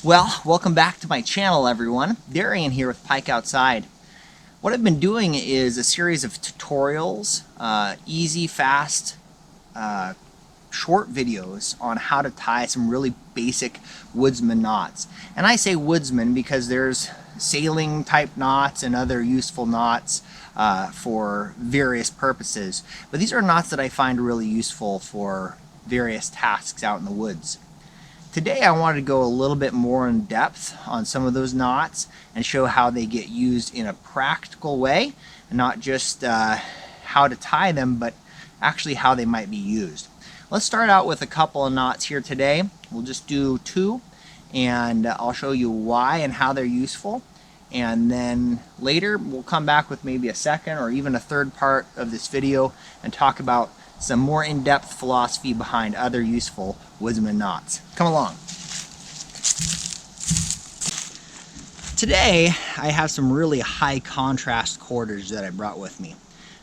Well, welcome back to my channel, everyone. Darian here with Pike Outside. What I've been doing is a series of tutorials, easy, fast, short videos on how to tie some really basic woodsman knots. And I say woodsman because there's sailing type knots and other useful knots for various purposes. But these are knots that I find really useful for various tasks out in the woods. Today I wanted to go a little bit more in depth on some of those knots and show how they get used in a practical way, and not just how to tie them, but actually how they might be used. Let's start out with a couple of knots here today. We'll just do two, and I'll show you why and how they're useful. And then later we'll come back with maybe a second or even a third part of this video and talk about some more in-depth philosophy behind other useful woodsman knots. Come along. Today I have some really high contrast cordage that I brought with me.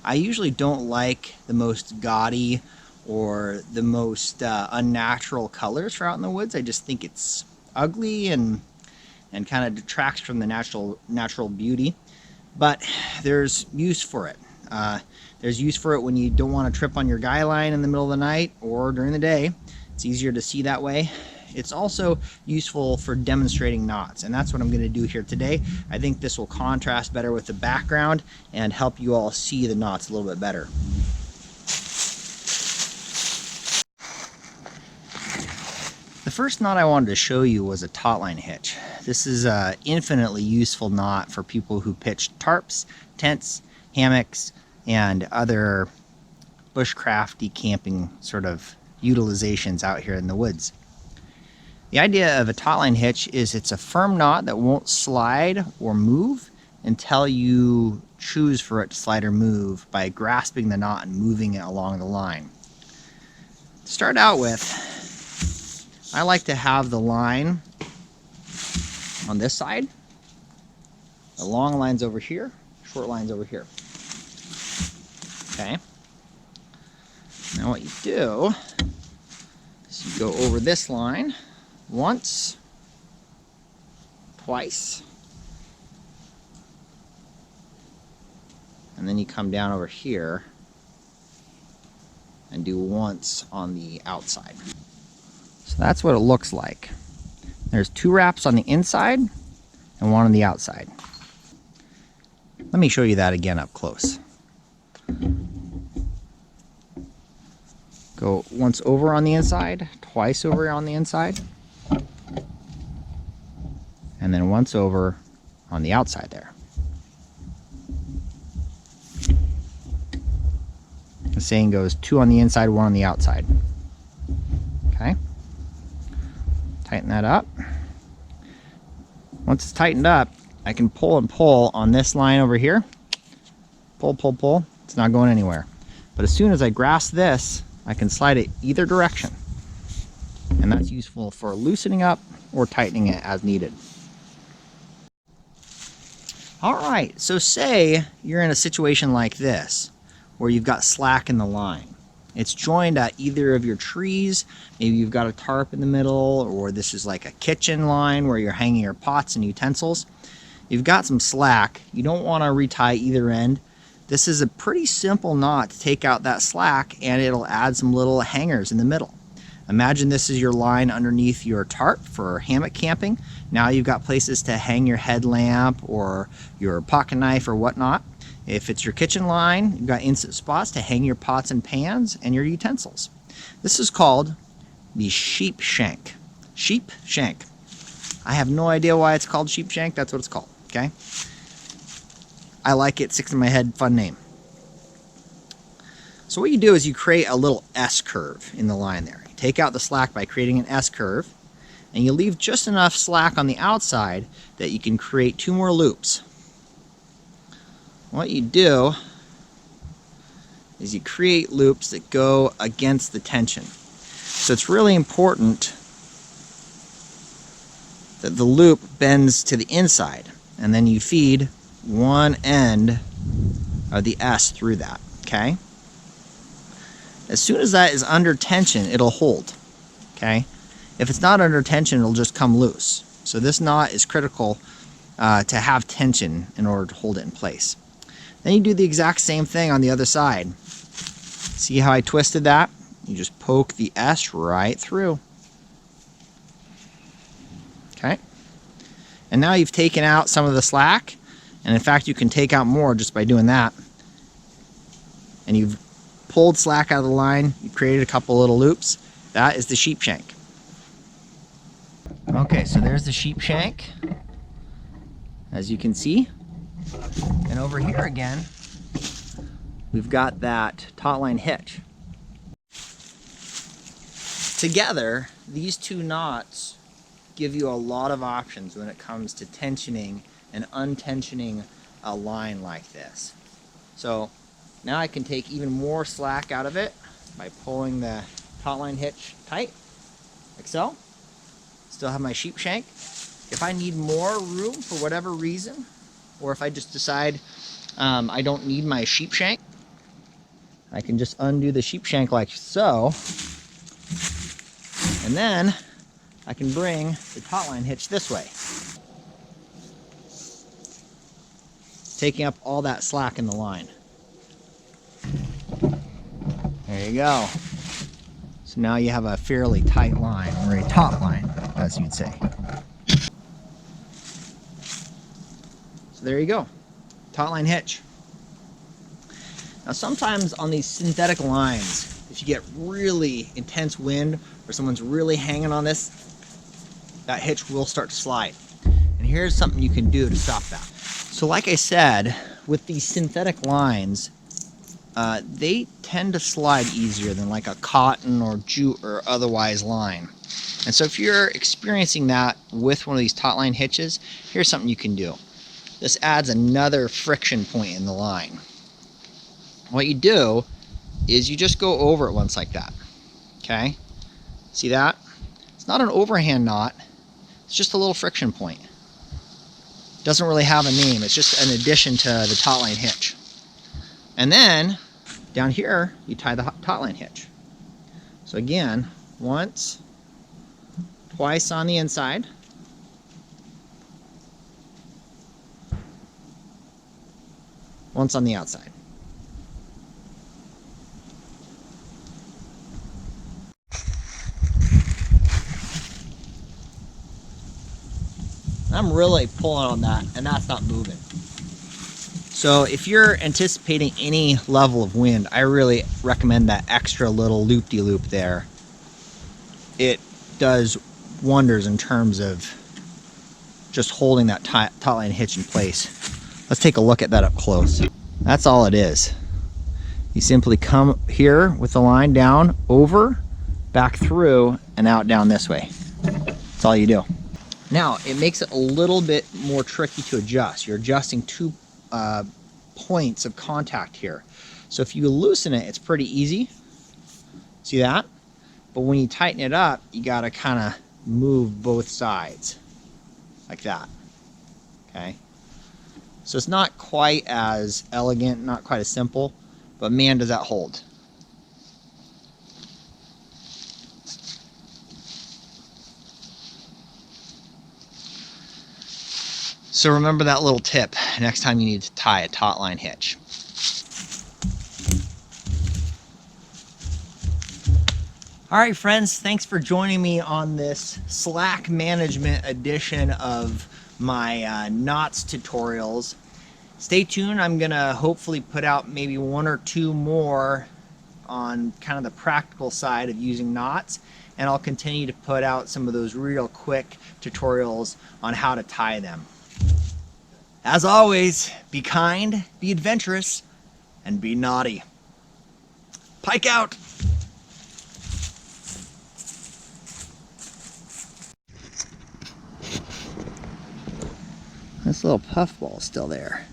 I usually don't like the most gaudy or the most unnatural colors for out in the woods. I just think it's ugly and kind of detracts from the natural beauty. But there's use for it. There's use for it when you don't want to trip on your guy line in the middle of the night or during the day. It's easier to see that way. It's also useful for demonstrating knots, and that's what I'm going to do here today. I think this will contrast better with the background and help you all see the knots a little bit better. The first knot I wanted to show you was a taut line hitch. This is an infinitely useful knot for people who pitch tarps, tents, hammocks, and other bushcrafty camping sort of utilizations out here in the woods. The idea of a taut line hitch is it's a firm knot that won't slide or move until you choose for it to slide or move by grasping the knot and moving it along the line. To start out with, I like to have the line on this side, the long line's over here, short line's over here. Okay. Now what you do is you go over this line once, twice, and then you come down over here and do once on the outside. So that's what it looks like. There's two wraps on the inside and one on the outside. Let me show you that again up close. Go once over on the inside, twice over on the inside, and then once over on the outside there. The saying goes, two on the inside, one on the outside. Okay? Tighten that up. Once it's tightened up, I can pull and pull on this line over here. Pull, pull, pull. It's not going anywhere. But as soon as I grasp this, I can slide it either direction. And that's useful for loosening up or tightening it as needed. Alright, so say you're in a situation like this, where you've got slack in the line. It's joined at either of your trees. Maybe you've got a tarp in the middle, or this is like a kitchen line where you're hanging your pots and utensils. You've got some slack. You don't want to retie either end. This is a pretty simple knot to take out that slack, and it'll add some little hangers in the middle. Imagine this is your line underneath your tarp for hammock camping. Now you've got places to hang your headlamp or your pocket knife or whatnot. If it's your kitchen line, you've got instant spots to hang your pots and pans and your utensils. This is called the sheep shank. Sheep shank. I have no idea why it's called sheep shank. That's what it's called. Okay. I like it. Sticks in my head. Fun name. So what you do is you create a little S curve in the line there. You take out the slack by creating an S curve, and you leave just enough slack on the outside that you can create two more loops. What you do is you create loops that go against the tension. So it's really important that the loop bends to the inside, and then you feed one end of the S through that, okay? As soon as that is under tension, it'll hold, okay? If it's not under tension, it'll just come loose. So this knot is critical to have tension in order to hold it in place. Then you do the exact same thing on the other side. See how I twisted that? You just poke the S right through. Okay. And now you've taken out some of the slack, and in fact you can take out more just by doing that. And you've pulled slack out of the line, you've created a couple little loops. That is the sheep shank. Okay, so there's the sheep shank, as you can see. And over here again, we've got that taut line hitch. Together, these two knots give you a lot of options when it comes to tensioning and untensioning a line like this. So now I can take even more slack out of it by pulling the taut line hitch tight, like so. Still have my sheep shank. If I need more room for whatever reason, or if I just decide I don't need my sheep shank, I can just undo the sheep shank like so, and then I can bring the taut line hitch this way, taking up all that slack in the line. There you go. So now you have a fairly tight line, or a taut line, as you'd say. So there you go, taut line hitch. Now sometimes on these synthetic lines, if you get really intense wind or someone's really hanging on this, that hitch will start to slide. And here's something you can do to stop that. So like I said, with these synthetic lines, they tend to slide easier than like a cotton or jute or otherwise line. And so if you're experiencing that with one of these taut line hitches, here's something you can do. This adds another friction point in the line. What you do is you just go over it once like that. Okay? See that? It's not an overhand knot. It's just a little friction point. Doesn't really have a name. It's just an addition to the taut line hitch. And then down here, you tie the taut line hitch. So again, once, twice on the inside. Once on the outside. I'm really pulling on that, and that's not moving. So if you're anticipating any level of wind, I really recommend that extra little loop-de-loop there. It does wonders in terms of just holding that taut line hitch in place. Let's take a look at that up close. That's all it is. You simply come here with the line down, over, back through, and out down this way. That's all you do. Now, it makes it a little bit more tricky to adjust. You're adjusting two points of contact here. So if you loosen it, it's pretty easy. See that? But when you tighten it up, you gotta kind of move both sides like that. Okay? So it's not quite as elegant, not quite as simple, but man, does that hold. So remember that little tip next time you need to tie a taut line hitch. All right, friends, thanks for joining me on this slack management edition of my knots tutorials. Stay tuned. I'm gonna hopefully put out maybe one or two more on kind of the practical side of using knots, and I'll continue to put out some of those real quick tutorials on how to tie them. As always, be kind, be adventurous, and be naughty. Pike out! This little puffball is still there.